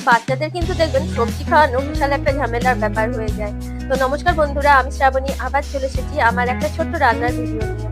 বাচ্চাদের কিন্তু দেখবেন সবজি খাওয়ানো বিশাল একটা ঝামেলার ব্যাপার হয়ে যায়। তো নমস্কার বন্ধুরা, আমি শ্রাবণী আবার চলে এসেছি আমার একটা ছোট্ট রান্নার ভিডিও নিয়ে।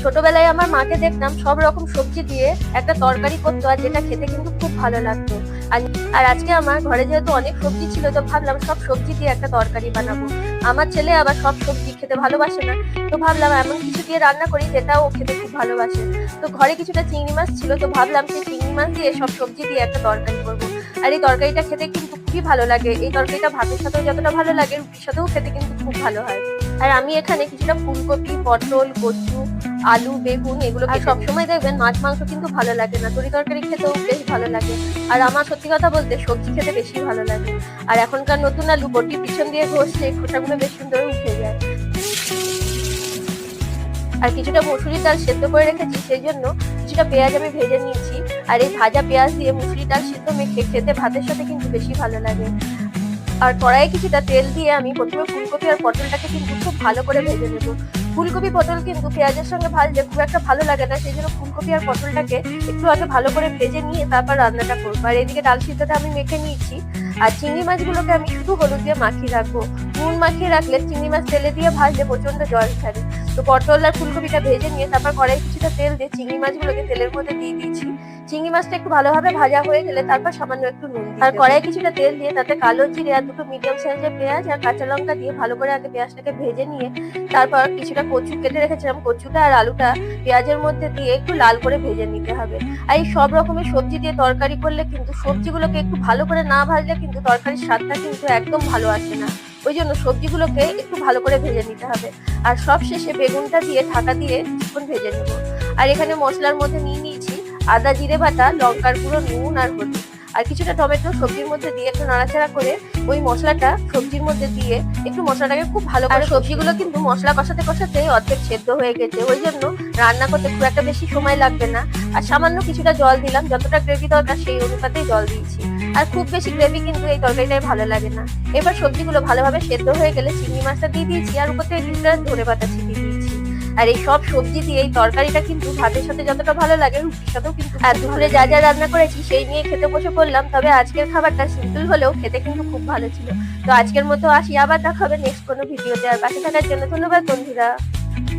ছোটবেলায় আমার মাকে দেখতাম সব রকম সবজি দিয়ে একটা তরকারি করতো, আর যেটা খেতে কিন্তু খুব ভালো লাগতো। আর আর আজকে আমার ঘরে যেহেতু অনেক সবজি ছিল, তো ভাবলাম সব সবজি দিয়ে একটা তরকারি বানাবো। আমার ছেলে আবার সব সবজি খেতে ভালোবাসে না, তো ভাবলাম এমন কিছু দিয়ে রান্না করি যেটা ও খেতে খুব ভালোবাসে। তো ঘরে কিছুটা চিংড়ি মাছ ছিল, তো ভাবলাম সেই চিংড়ি মাছ দিয়ে সব সবজি দিয়ে একটা তরকারি করবো। আর এই তরকারিটা খেতে কিন্তু খুবই ভালো লাগে। এই তরকারিটা ভাতের সাথেও যতটা ভালো লাগে, রুটির সাথেও খেতে কিন্তু খুব ভালো হয়। আর আমি এখানে কিছুটা ফুলকপি, পটল, কচু, আলু, বেগুন এগুলোকে সবসময় দেখবেন মাছ মাংস কিন্তু ভালো লাগে না, তরি তরকারি খেতেও বেশ ভালো লাগে। আর আমার সত্যি কথা বলতে সবজি খেতে বেশি ভালো লাগে। আর এখনকার নতুন আলু বটির পিছন দিয়ে ঘষলে খোসাগুলো বেশ সুন্দর উঠে যায়। আর কিছুটা মসুরির ডাল সেদ্ধ করে রেখেছি, সেই জন্য কিছুটা পেঁয়াজ আমি ভেজে নিয়েছি। আর এই ভাজা পেঁয়াজ দিয়ে মুসুরির ডাল সিদ্ধ মেখে খেতে ভাতের সাথে কিন্তু বেশি ভালো লাগে। আর কড়াইয়ে কিছুটা তেল দিয়ে আমি প্রথমে ফুলকপি আর পটলটাকে কিন্তু খুব ভালো করে ভেজে নেবো। ফুলকপি পটল কিন্তু পেঁয়াজের সঙ্গে ভাজলে খুব একটা ভালো লাগে না, সেই জন্য ফুলকপি আর পটলটাকে একটু আগে ভালো করে ভেজে নিয়ে তারপর রান্নাটা করবো। আর এদিকে ডাল সিদ্ধটা আমি মেখে নিয়েছি। আর চিংড়ি মাছগুলোকে আমি শুধু হলুদ দিয়ে মাখিয়ে রাখবো। নুন মাখিয়ে রাখলে চিংড়ি মাছ তেলে দিয়ে ভাজলে প্রচন্ড জল ছাড়ে। তো পটল আর ফুলকপিটা ভেজে নিয়ে তারপর কড়াই কিছুটা তেল দিয়ে চিংড়ি মাছগুলোকে তেলের মধ্যে দিয়ে দিয়েছি। চিংড়ি মাছটা একটু ভালোভাবে ভাজা হয়ে গেলে তারপর সামান্য একটু নুন আর কড়াই কিছুটা তেল দিয়ে তাতে কালো জিরে আর দুটো মিডিয়াম সাইজের পেঁয়াজ আর কাঁচা লঙ্কা দিয়ে ভালো করে আগে পেঁয়াজটাকে ভেজে নিয়ে তারপর কিছুটা কচু কেটে রেখেছিলাম, কচুটা আর আলুটা পেঁয়াজের মধ্যে দিয়ে একটু লাল করে ভেজে নিতে হবে। আর এই সব রকমের সবজি দিয়ে তরকারি করলে কিন্তু সবজিগুলোকে একটু ভালো করে না ভাজলে কিন্তু তরকারির স্বাদটা কিন্তু একদম ভালো আসে না। ওই জন্য সবজিগুলোকে একটু ভালো করে ভেজে নিতে হবে। আর সব শেষে বেগুনটা দিয়ে ঢাকা দিয়ে কিছুক্ষণ ভেজে নেব। আর এখানে মশলার মধ্যে নিয়ে নিয়েছি আদা জিরে বাটা, লঙ্কার গুঁড়ো, নুন আর হলুদ। আর কিছুটা টমেটো সবজির মধ্যে দিয়ে একটু নাড়াচাড়া করে ওই মশলাটা সবজির মধ্যে দিয়ে একটু মশলাটাকে খুব ভালো করে, সবজিগুলো কিন্তু মশলা কষাতে কষাতে অর্ধেক সেদ্ধ হয়ে গেছে, ওই জন্য রান্না করতে খুব একটা বেশি সময় লাগবে না। আর সামান্য কিছুটা জল দিলাম, যতটা গ্রেভি দরকার সেই অনুপাতেই জল দিয়েছি। আর খুব বেশি গ্রেভি কিন্তু এই তরকারিটাই ভালো লাগে না। এবার সবজিগুলো ভালোভাবে সেদ্ধ হয়ে গেলে চিংড়ি মাছটা দিয়ে দিয়েছি, আর উপর থেকে কিছুটা ধনেপাতা ছিটিয়ে দিয়েছি। আর এই সব সবজি দিয়ে এই তরকারিটা কিন্তু ভাতের সাথে যতটা ভালো লাগে রুটির সাথেও কিন্তু। আর দুপুরে যা যা রান্না করেছি সেই নিয়ে খেতে বসে পড়লাম। তবে আজকের খাবারটা সিম্পল হলেও খেতে কিন্তু খুব ভালো ছিল। তো আজকের মতো আসি, আবার দেখা হবে নেক্সট কোনো ভিডিওতে। আর পাশে থাকার জন্য ধন্যবাদ বন্ধুরা।